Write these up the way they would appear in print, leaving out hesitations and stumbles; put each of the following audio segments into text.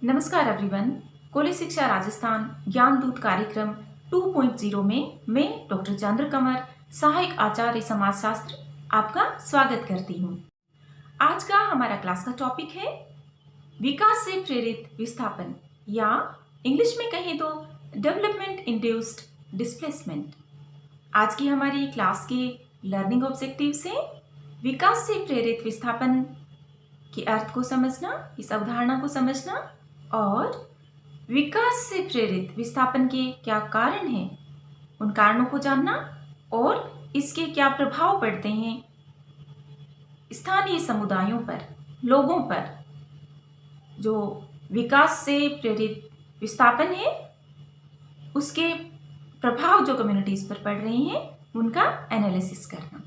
नमस्कार एवरीवन। कोली शिक्षा राजस्थान ज्ञान दूत कार्यक्रम 2.0 में मैं डॉक्टर चंद्र कंवर, सहायक आचार्य समाजशास्त्र, आपका स्वागत करती हूँ। आज का हमारा क्लास का टॉपिक है विकास से प्रेरित विस्थापन, या इंग्लिश में कहें तो डेवलपमेंट इंड्यूस्ड डिस्प्लेसमेंट। आज की हमारी क्लास के लर्निंग ऑब्जेक्टिव्स हैं विकास से प्रेरित विस्थापन के अर्थ को समझना, इस अवधारणा को समझना, और विकास से प्रेरित विस्थापन के क्या कारण हैं, उन कारणों को जानना और इसके क्या प्रभाव पड़ते हैं स्थानीय समुदायों पर, लोगों पर। जो विकास से प्रेरित विस्थापन है उसके प्रभाव जो कम्युनिटीज पर पड़ रहे हैं उनका एनालिसिस करना।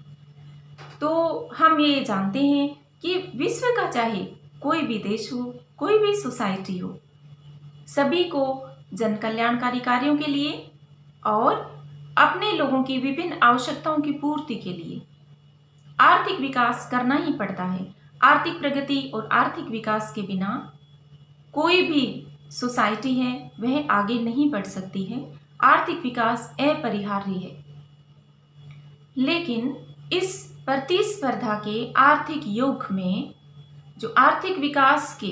तो हम ये जानते हैं कि विश्व का चाहे कोई भी देश हो, कोई भी सोसाइटी हो, सभी को जन कल्याणकारी कार्यों के लिए और अपने लोगों की विभिन्न आवश्यकताओं की पूर्ति के लिए आर्थिक विकास करना ही पड़ता है। आर्थिक प्रगति और आर्थिक विकास के बिना कोई भी सोसाइटी है वह आगे नहीं बढ़ सकती है। आर्थिक विकास अपरिहार्य है। लेकिन इस प्रतिस्पर्धा के आर्थिक युग में जो आर्थिक विकास के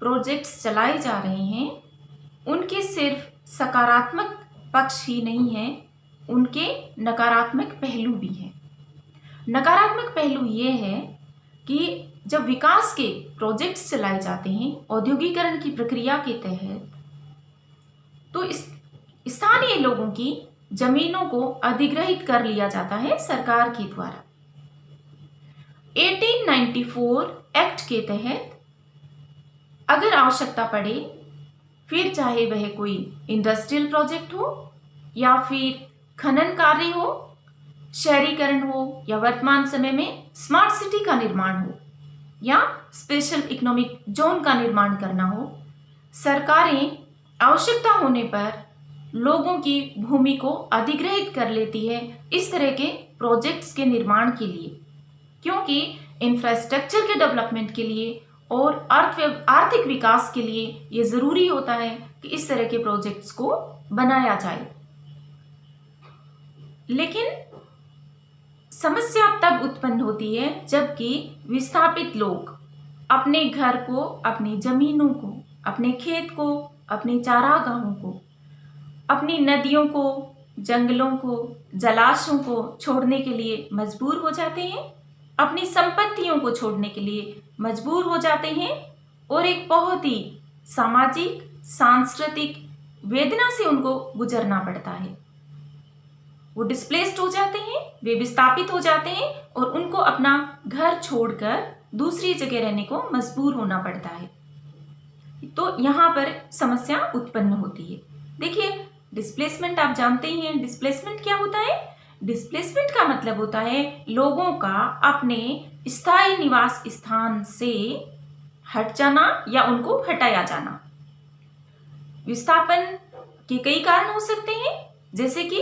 प्रोजेक्ट्स चलाए जा रहे हैं उनके सिर्फ सकारात्मक पक्ष ही नहीं है, उनके नकारात्मक पहलू भी हैं। नकारात्मक पहलू ये है कि जब विकास के प्रोजेक्ट्स चलाए जाते हैं औद्योगिकरण की प्रक्रिया के तहत, तो इस स्थानीय लोगों की जमीनों को अधिग्रहित कर लिया जाता है सरकार के द्वारा। 1894 एक्ट के तहत अगर आवश्यकता पड़े, फिर चाहे वह कोई इंडस्ट्रियल प्रोजेक्ट हो या फिर खनन कार्य हो, शहरीकरण हो, या वर्तमान समय में स्मार्ट सिटी का निर्माण हो या स्पेशल इकोनॉमिक जोन का निर्माण करना हो, सरकारें आवश्यकता होने पर लोगों की भूमि को अधिग्रहित कर लेती है इस तरह के प्रोजेक्ट्स के निर्माण के लिए, क्योंकि इंफ्रास्ट्रक्चर के डेवलपमेंट के लिए और आर्थिक विकास के लिए ये ज़रूरी होता है कि इस तरह के प्रोजेक्ट्स को बनाया जाए। लेकिन समस्या तब उत्पन्न होती है जबकि विस्थापित लोग अपने घर को, अपनी जमीनों को, अपने खेत को, अपने चारागाहों को, अपनी नदियों को, जंगलों को, जलाशयों को छोड़ने के लिए मजबूर हो जाते हैं, अपनी संपत्तियों को छोड़ने के लिए मजबूर हो जाते हैं और एक बहुत ही सामाजिक सांस्कृतिक वेदना से उनको गुजरना पड़ता है। वो डिस्प्लेस्ड हो जाते हैं, वे विस्थापित हो जाते हैं और उनको अपना घर छोड़कर दूसरी जगह रहने को मजबूर होना पड़ता है। तो यहाँ पर समस्या उत्पन्न होती है। देखिए, डिस्प्लेसमेंट आप जानते ही हैं। डिस्प्लेसमेंट क्या होता है? डिस्प्लेसमेंट का मतलब होता है लोगों का अपने स्थायी निवास स्थान से हट जाना या उनको हटाया जाना। विस्थापन के कई कारण हो सकते हैं, जैसे कि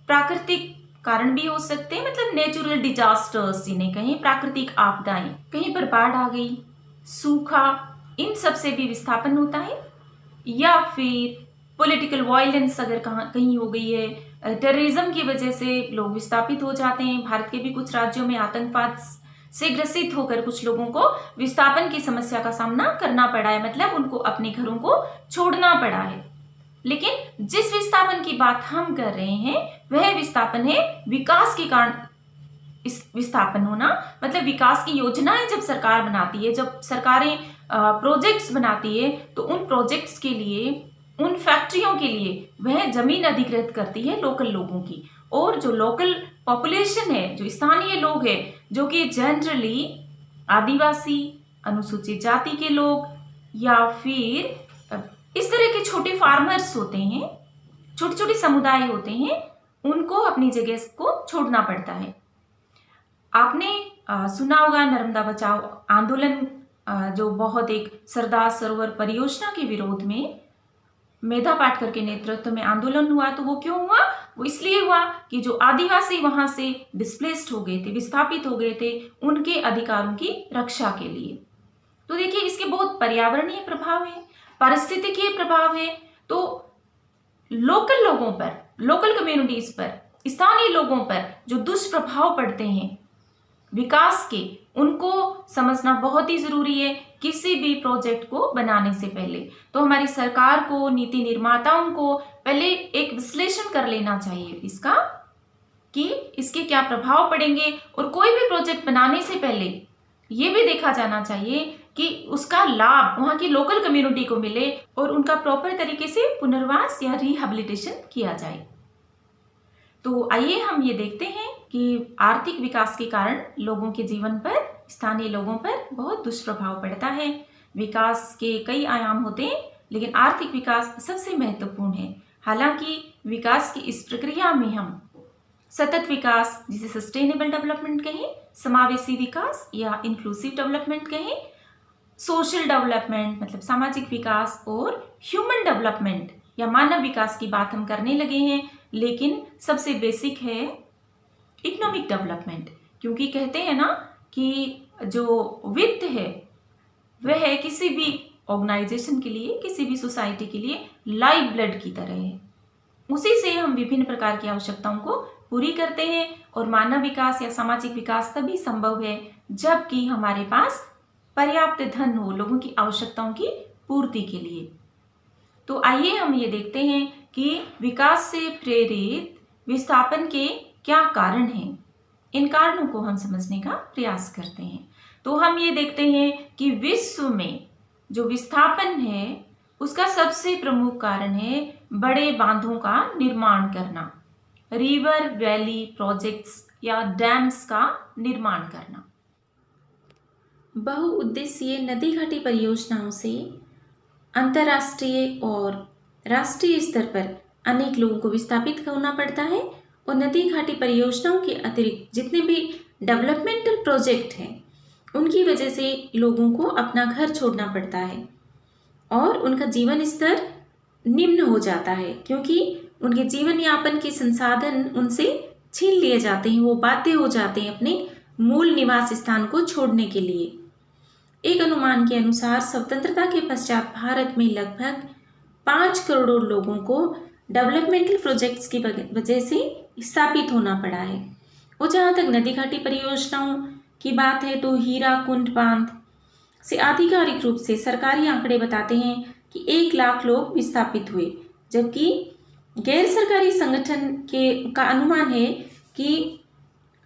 प्राकृतिक कारण भी हो सकते हैं, मतलब नेचुरल डिजास्टर्स जिन्हें कहें, प्राकृतिक आपदाएं, कहीं पर बाढ़ आ गई, सूखा, इन सब से भी विस्थापन होता है। या फिर पॉलिटिकल वायलेंस अगर कहीं हो गई है, टेररिज्म की वजह से लोग विस्थापित हो जाते हैं। भारत के भी कुछ राज्यों में आतंकवाद से ग्रसित होकर कुछ लोगों को विस्थापन की समस्या का सामना करना पड़ा है, मतलब उनको अपने घरों को छोड़ना पड़ा है। लेकिन जिस विस्थापन की बात हम कर रहे हैं वह विस्थापन है विकास के कारण इस विस्थापन होना, मतलब विकास की योजनाएं जब सरकार बनाती है, जब सरकारें प्रोजेक्ट्स बनाती है, तो उन प्रोजेक्ट्स के लिए, उन फैक्ट्रियों के लिए वह जमीन अधिग्रहित करती है लोकल लोगों की। और जो लोकल पॉपुलेशन है, जो स्थानीय लोग हैं, जो कि जनरली आदिवासी, अनुसूचित जाति के लोग या फिर इस तरह के छोटे फार्मर्स होते हैं, छोटे छोटे समुदाय होते हैं, उनको अपनी जगह को छोड़ना पड़ता है। आपने सुना होगा नर्मदा बचाओ आंदोलन, जो बहुत एक सरदार सरोवर परियोजना के विरोध में मेधा पाटकर के नेतृत्व में आंदोलन हुआ। तो वो क्यों हुआ? वो इसलिए हुआ कि जो आदिवासी वहां से डिस्प्लेस्ड हो गए थे, विस्थापित हो गए थे, उनके अधिकारों की रक्षा के लिए। तो देखिए, इसके बहुत पर्यावरणीय प्रभाव हैं। पारिस्थितिकीय प्रभाव है तो लोकल लोगों पर, लोकल कम्युनिटीज पर, स्थानीय लोगों पर जो दुष्प्रभाव पड़ते हैं विकास के, उनको समझना बहुत ही जरूरी है किसी भी प्रोजेक्ट को बनाने से पहले। तो हमारी सरकार को, नीति निर्माताओं को पहले एक विश्लेषण कर लेना चाहिए इसका कि इसके क्या प्रभाव पड़ेंगे, और कोई भी प्रोजेक्ट बनाने से पहले ये भी देखा जाना चाहिए कि उसका लाभ वहाँ की लोकल कम्युनिटी को मिले और उनका प्रॉपर तरीके से पुनर्वास या रिहैबिलिटेशन किया जाए। तो आइए हम ये देखते हैं कि आर्थिक विकास के कारण लोगों के जीवन पर, स्थानीय लोगों पर बहुत दुष्प्रभाव पड़ता है। विकास के कई आयाम होते हैं लेकिन आर्थिक विकास सबसे महत्वपूर्ण है। हालांकि विकास की इस प्रक्रिया में हम सतत विकास, जिसे सस्टेनेबल डेवलपमेंट कहें, समावेशी विकास या इंक्लूसिव डेवलपमेंट कहें, सोशल डेवलपमेंट मतलब सामाजिक विकास, और ह्यूमन डेवलपमेंट या मानव विकास की बात हम करने लगे हैं। लेकिन सबसे बेसिक है इकोनॉमिक डेवलपमेंट, क्योंकि कहते हैं ना कि जो वित्त है वह किसी भी ऑर्गेनाइजेशन के लिए, किसी भी सोसाइटी के लिए लाइफ ब्लड की तरह है। उसी से हम विभिन्न प्रकार की आवश्यकताओं को पूरी करते हैं, और मानव विकास या सामाजिक विकास तभी संभव है जबकि हमारे पास पर्याप्त धन हो लोगों की आवश्यकताओं की पूर्ति के लिए। तो आइए हम ये देखते हैं कि विकास से प्रेरित विस्थापन के क्या कारण हैं। इन कारणों को हम समझने का प्रयास करते हैं। तो हम ये देखते हैं कि विश्व में जो विस्थापन है उसका सबसे प्रमुख कारण है बड़े बांधों का निर्माण करना, रिवर वैली प्रोजेक्ट्स या डैम्स का निर्माण करना। बहुउद्देशीय नदी घाटी परियोजनाओं से अंतर्राष्ट्रीय और राष्ट्रीय स्तर पर अनेक लोगों को विस्थापित होना पड़ता है, और नदी घाटी परियोजनाओं के अतिरिक्त जितने भी डेवलपमेंटल प्रोजेक्ट हैं उनकी वजह से लोगों को अपना घर छोड़ना पड़ता है और उनका जीवन स्तर निम्न हो जाता है, क्योंकि उनके जीवन यापन के संसाधन उनसे छीन लिए जाते हैं। वो बाध्य हो जाते हैं अपने मूल निवास स्थान को छोड़ने के लिए। एक अनुमान के अनुसार स्वतंत्रता के पश्चात भारत में लगभग 5 करोड़ लोगों को डेवलपमेंटल प्रोजेक्ट्स की वजह से स्थापित होना पड़ा है। और जहाँ तक नदी घाटी परियोजनाओं की बात है तो हीराकुंड बांध से आधिकारिक रूप से सरकारी आंकड़े बताते हैं कि 1 लाख लोग विस्थापित हुए, जबकि गैर सरकारी संगठन का अनुमान है कि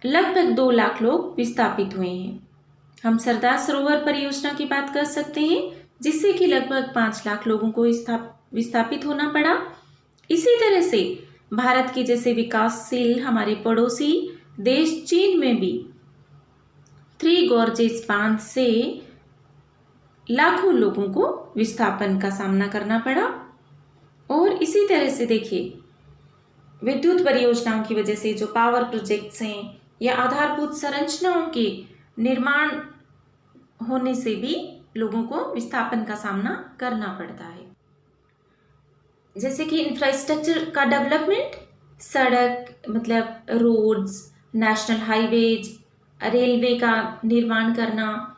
लगभग 2 लाख लोग विस्थापित हुए हैं। हम सरदार सरोवर परियोजना की बात कर सकते हैं, जिससे कि लगभग 5 लाख लोगों को विस्थापित होना पड़ा। इसी तरह से भारत के जैसे विकासशील हमारे पड़ोसी देश चीन में भी 3 गॉर्जेस बांध से लाखों लोगों को विस्थापन का सामना करना पड़ा। और इसी तरह से देखिए, विद्युत परियोजनाओं की वजह से जो पावर प्रोजेक्ट्स हैं या आधारभूत संरचनाओं के निर्माण होने से भी लोगों को विस्थापन का सामना करना पड़ता है। जैसे कि इंफ्रास्ट्रक्चर का डेवलपमेंट, सड़क मतलब रोड्स, नेशनल हाईवेज, रेलवे का निर्माण करना,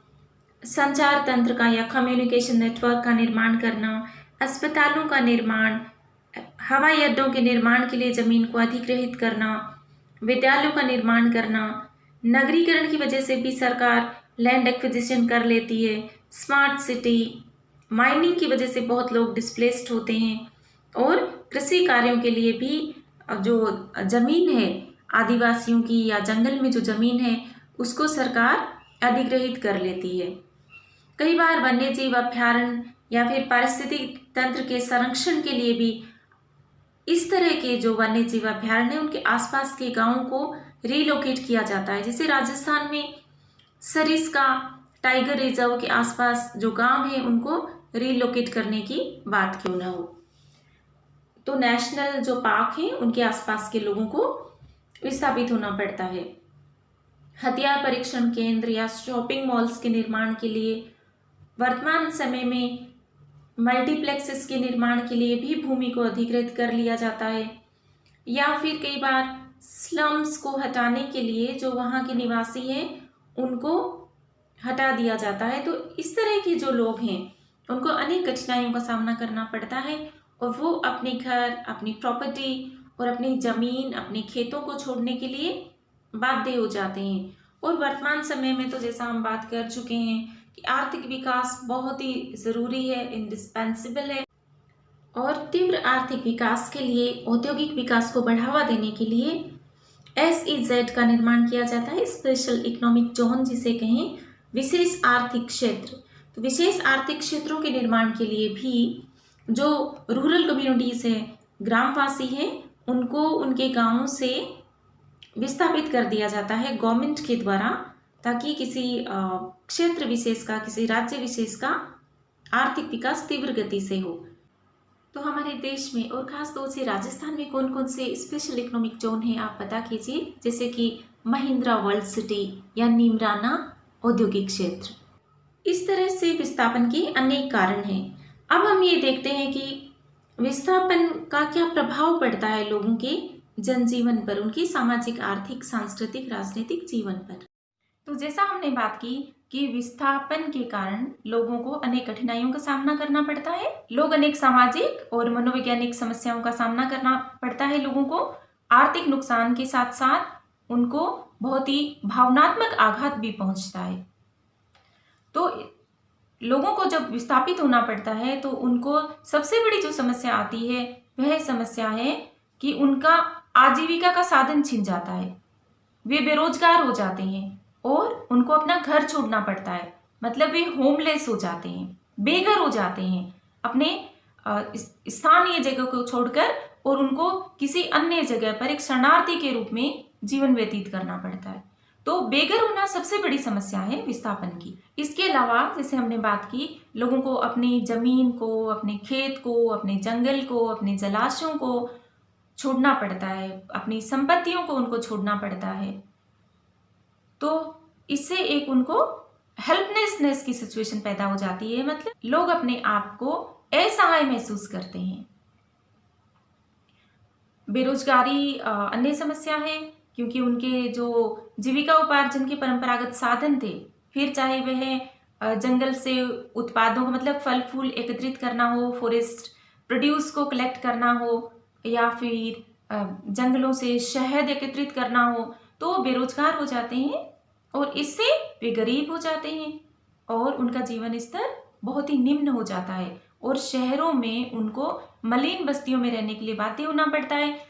संचार तंत्र का या कम्युनिकेशन नेटवर्क का निर्माण करना, अस्पतालों का निर्माण, हवाई अड्डों के निर्माण के लिए ज़मीन को अधिग्रहित करना, विद्यालयों का निर्माण करना, नगरीकरण की वजह से भी सरकार लैंड एक्विजिशन कर लेती है, स्मार्ट सिटी, माइनिंग की वजह से बहुत लोग डिस्प्लेस्ड होते हैं, और कृषि कार्यों के लिए भी जो ज़मीन है आदिवासियों की या जंगल में जो ज़मीन है उसको सरकार अधिग्रहित कर लेती है। कई बार वन्यजीव अभ्यारण्य या फिर पारिस्थितिक तंत्र के संरक्षण के लिए भी इस तरह के जो वन्यजीव अभ्यारण्य है उनके आसपास के गांवों को रीलोकेट किया जाता है। जैसे राजस्थान में सरिस्का टाइगर रिजर्व के आसपास जो गांव है उनको रीलोकेट करने की बात क्यों ना हो। तो नेशनल जो पार्क है उनके आसपास के लोगों को विस्थापित होना पड़ता है। हथियार परीक्षण केंद्र या शॉपिंग मॉल्स के निर्माण के लिए, वर्तमान समय में मल्टीप्लेक्सेस के निर्माण के लिए भी भूमि को अधिग्रहित कर लिया जाता है, या फिर कई बार स्लम्स को हटाने के लिए जो वहाँ के निवासी हैं उनको हटा दिया जाता है। तो इस तरह के जो लोग हैं उनको अनेक कठिनाइयों का सामना करना पड़ता है और वो अपने घर, अपनी प्रॉपर्टी और अपनी ज़मीन, अपने खेतों को छोड़ने के लिए बाध्य हो जाते हैं। और वर्तमान समय में तो जैसा हम बात कर चुके हैं कि आर्थिक विकास बहुत ही ज़रूरी है, इंडिस्पेंसिबल है। और तीव्र आर्थिक विकास के लिए, औद्योगिक विकास को बढ़ावा देने के लिए SEZ का निर्माण किया जाता है, स्पेशल इकोनॉमिक जोन जिसे कहें, विशेष आर्थिक क्षेत्र। तो विशेष आर्थिक क्षेत्रों के निर्माण के लिए भी जो रूरल कम्युनिटीज़ है, ग्रामवासी हैं, उनको उनके गांवों से विस्थापित कर दिया जाता है गवर्नमेंट के द्वारा, ताकि किसी क्षेत्र विशेष का, किसी राज्य विशेष का आर्थिक विकास तीव्र गति से हो। तो हमारे देश में और खास तौर से राजस्थान में कौन कौन से स्पेशल इकोनॉमिक जोन हैं आप पता कीजिए, जैसे कि महिंद्रा वर्ल्ड सिटी या नीमराना औद्योगिक क्षेत्र। इस तरह से विस्थापन के अनेक कारण हैं। अब हम ये देखते हैं कि विस्थापन का क्या प्रभाव पड़ता है लोगों के जनजीवन पर, उनकी सामाजिक, आर्थिक, सांस्कृतिक, राजनीतिक जीवन पर। तो जैसा हमने बात की कि विस्थापन के कारण लोगों को अनेक कठिनाइयों का सामना करना पड़ता है। लोग अनेक सामाजिक और मनोवैज्ञानिक समस्याओं का सामना करना पड़ता है लोगों को। आर्थिक नुकसान के साथ साथ उनको बहुत ही भावनात्मक आघात भी पहुंचता है। तो लोगों को जब विस्थापित होना पड़ता है तो उनको सबसे बड़ी जो समस्या आती है वह समस्या है कि उनका आजीविका का साधन छिन जाता है, वे बेरोजगार हो जाते हैं और उनको अपना घर छोड़ना पड़ता है। मतलब वे होमलेस हो जाते हैं, बेघर हो जाते हैं अपने स्थानीय जगह को छोड़कर, और उनको किसी अन्य जगह पर एक शरणार्थी के रूप में जीवन व्यतीत करना पड़ता है। तो बेघर होना सबसे बड़ी समस्या है विस्थापन की। इसके अलावा जैसे हमने बात की, लोगों को अपनी जमीन को, अपने खेत को, अपने जंगल को, अपने जलाशयों को छोड़ना पड़ता है, अपनी संपत्तियों को उनको छोड़ना पड़ता है। तो इससे एक उनको हेल्पलेसनेस की सिचुएशन पैदा हो जाती है, मतलब लोग अपने आप को असहाय महसूस करते हैं। बेरोजगारी अन्य समस्या है, क्योंकि उनके जो जीविका उपार्जन के परंपरागत साधन थे, फिर चाहे वह जंगल से उत्पादों को, मतलब फल फूल एकत्रित करना हो, फॉरेस्ट प्रोड्यूस को कलेक्ट करना हो, या फिर जंगलों से शहद एकत्रित करना हो, तो बेरोजगार हो जाते हैं और इससे वे गरीब हो जाते हैं और उनका जीवन स्तर बहुत ही निम्न हो जाता है और शहरों में उनको मलिन बस्तियों में रहने के लिए बाध्य होना पड़ता है।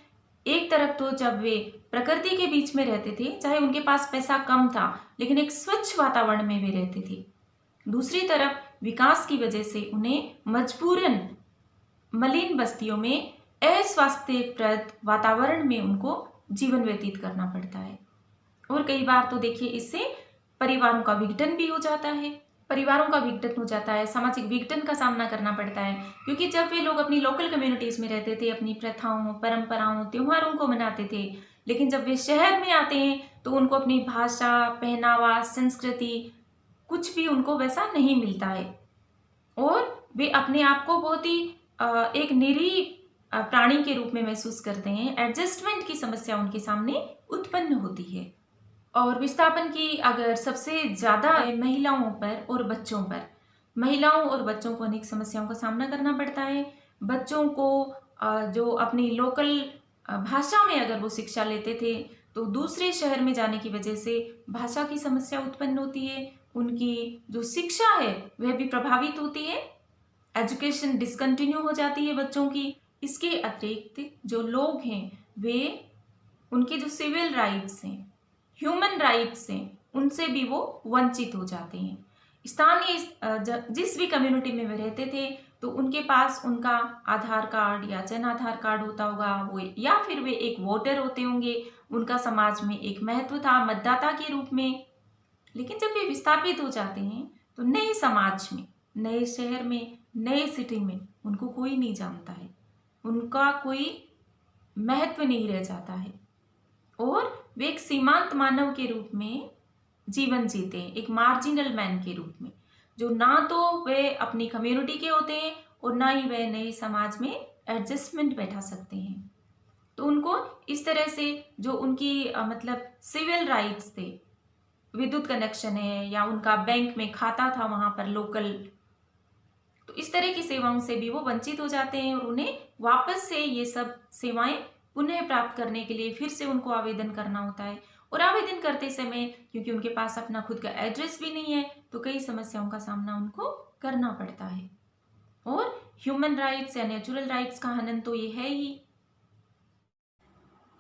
एक तरफ तो जब वे प्रकृति के बीच में रहते थे, चाहे उनके पास पैसा कम था, लेकिन एक स्वच्छ वातावरण में वे रहते थे। दूसरी तरफ विकास की वजह से उन्हें मजबूरन मलिन बस्तियों में अस्वास्थ्यप्रद वातावरण में उनको जीवन व्यतीत करना पड़ता है। और कई बार तो देखिए इससे परिवारों का विघटन भी हो जाता है, सामाजिक विघटन का सामना करना पड़ता है, क्योंकि जब वे लोग अपनी लोकल कम्युनिटीज में रहते थे, अपनी प्रथाओं, परंपराओं, त्योहारों को मनाते थे, लेकिन जब वे शहर में आते हैं तो उनको अपनी भाषा, पहनावा, संस्कृति, कुछ भी उनको वैसा नहीं मिलता है और वे अपने आप को बहुत ही एक निरीह प्राणी के रूप में महसूस करते हैं। एडजस्टमेंट की समस्या उनके सामने उत्पन्न होती है। और विस्थापन की अगर सबसे ज़्यादा महिलाओं पर और बच्चों पर, महिलाओं और बच्चों को अनेक समस्याओं का सामना करना पड़ता है। बच्चों को जो अपनी लोकल भाषा में अगर वो शिक्षा लेते थे तो दूसरे शहर में जाने की वजह से भाषा की समस्या उत्पन्न होती है, उनकी जो शिक्षा है वह भी प्रभावित होती है, एजुकेशन डिसकंटिन्यू हो जाती है बच्चों की। इसके अतिरिक्त जो लोग हैं वे, उनके जो सिविल राइट्स हैं, ह्यूमन राइट्स हैं, उनसे भी वो वंचित हो जाते हैं। स्थानीय जिस भी कम्युनिटी में वे रहते थे तो उनके पास उनका आधार कार्ड या जन आधार कार्ड होता होगा, वो या फिर वे एक वोटर होते होंगे, उनका समाज में एक महत्व था मतदाता के रूप में। लेकिन जब वे विस्थापित हो जाते हैं तो नए समाज में, नए शहर में, नए सिटी में उनको कोई नहीं जानता है, उनका कोई महत्व नहीं रह जाता है और वे एक सीमांत मानव के रूप में जीवन जीते हैं, एक मार्जिनल मैन के रूप में, जो ना तो वे अपनी कम्युनिटी के होते हैं और ना ही वे नए समाज में एडजस्टमेंट बैठा सकते हैं। तो उनको इस तरह से जो उनकी मतलब सिविल राइट्स थे, विद्युत कनेक्शन है या उनका बैंक में खाता था वहाँ पर लोकल, तो इस तरह की सेवाओं से भी वो वंचित हो जाते हैं और उन्हें वापस से ये सब सेवाएं पुनः प्राप्त करने के लिए फिर से उनको आवेदन करना होता है। और आवेदन करते समय क्योंकि उनके पास अपना खुद का एड्रेस भी नहीं है तो कई समस्याओं का सामना उनको करना पड़ता है। और ह्यूमन राइट्स या नेचुरल राइट्स का हनन तो ये है ही।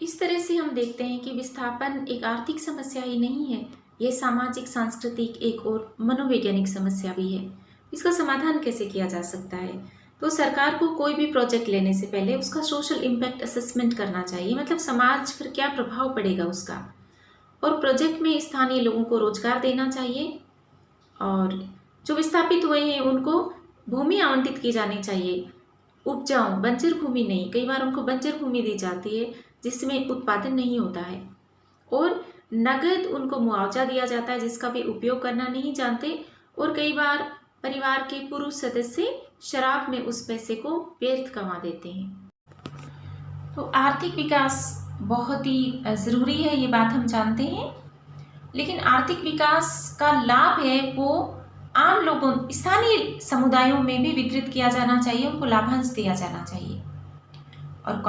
इस तरह से हम देखते हैं कि विस्थापन एक आर्थिक समस्या ही नहीं है, ये सामाजिक सांस्कृतिक एक और मनोवैज्ञानिक समस्या भी है। इसका समाधान कैसे किया जा सकता है? तो सरकार को कोई भी प्रोजेक्ट लेने से पहले उसका सोशल इम्पैक्ट असेसमेंट करना चाहिए, मतलब समाज पर क्या प्रभाव पड़ेगा उसका। और प्रोजेक्ट में स्थानीय लोगों को रोजगार देना चाहिए और जो विस्थापित हुए हैं उनको भूमि आवंटित की जानी चाहिए, उपजाऊ बंजर भूमि नहीं। कई बार उनको बंजर भूमि दी जाती है जिसमें उत्पादन नहीं होता है और नगद उनको मुआवजा दिया जाता है जिसका वे उपयोग करना नहीं जानते। और कई बार परिवार के पुरुष सदस्य शराब में उस पैसे को व्यर्थ गंवा देते हैं। तो आर्थिक विकास बहुत ही ज़रूरी है, ये बात हम जानते हैं, लेकिन आर्थिक विकास का लाभ है वो आम लोगों, स्थानीय समुदायों में भी वितरित किया जाना चाहिए, उनको लाभांश दिया जाना चाहिए। और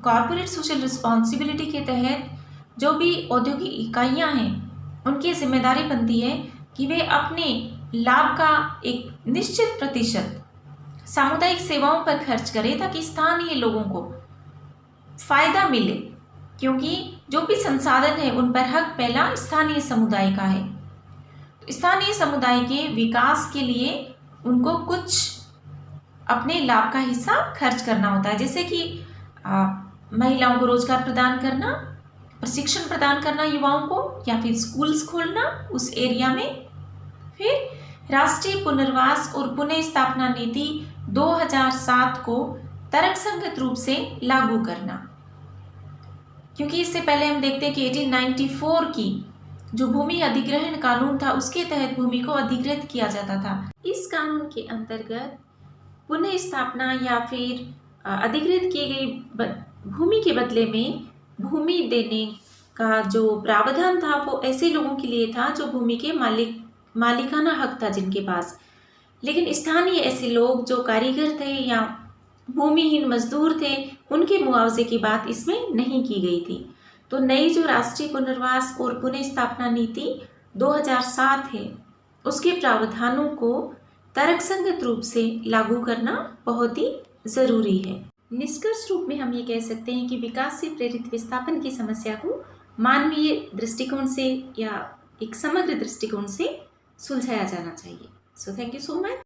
कॉर्पोरेट सोशल रिस्पॉन्सिबिलिटी के तहत जो भी औद्योगिक इकाइयां हैं उनकी जिम्मेदारी बनती है कि वे अपने लाभ का एक निश्चित प्रतिशत सामुदायिक सेवाओं पर खर्च करें ताकि स्थानीय लोगों को फायदा मिले, क्योंकि जो भी संसाधन है उन पर हक पहला स्थानीय समुदाय का है। तो स्थानीय समुदाय के विकास के लिए उनको कुछ अपने लाभ का हिस्सा खर्च करना होता है, जैसे कि महिलाओं को रोजगार प्रदान करना, प्रशिक्षण प्रदान करना युवाओं को, या फिर स्कूल्स खोलना उस एरिया में। फिर राष्ट्रीय पुनर्वास और पुनः स्थापना नीति 2007 को तर्कसंगत रूप से लागू करना, क्योंकि इससे पहले हम देखते हैं कि 1894 की जो भूमि अधिग्रहण कानून था उसके तहत भूमि को अधिग्रहित किया जाता था। इस कानून के अंतर्गत पुनः स्थापना या फिर अधिग्रहित की गई भूमि के बदले में भूमि देने का जो प्रावधान था वो ऐसे लोगों के लिए था जो भूमि के मालिकाना हक था जिनके पास। लेकिन स्थानीय ऐसे लोग जो कारीगर थे या भूमिहीन मजदूर थे उनके मुआवजे की बात इसमें नहीं की गई थी। तो नई जो राष्ट्रीय पुनर्वास और पुनः स्थापना नीति 2007 है उसके प्रावधानों को तर्कसंगत रूप से लागू करना बहुत ही जरूरी है। निष्कर्ष रूप में हम ये कह सकते हैं कि विकास से प्रेरित विस्थापन की समस्या को मानवीय दृष्टिकोण से या एक समग्र दृष्टिकोण से सुलझाया जाना चाहिए। So thank you so much.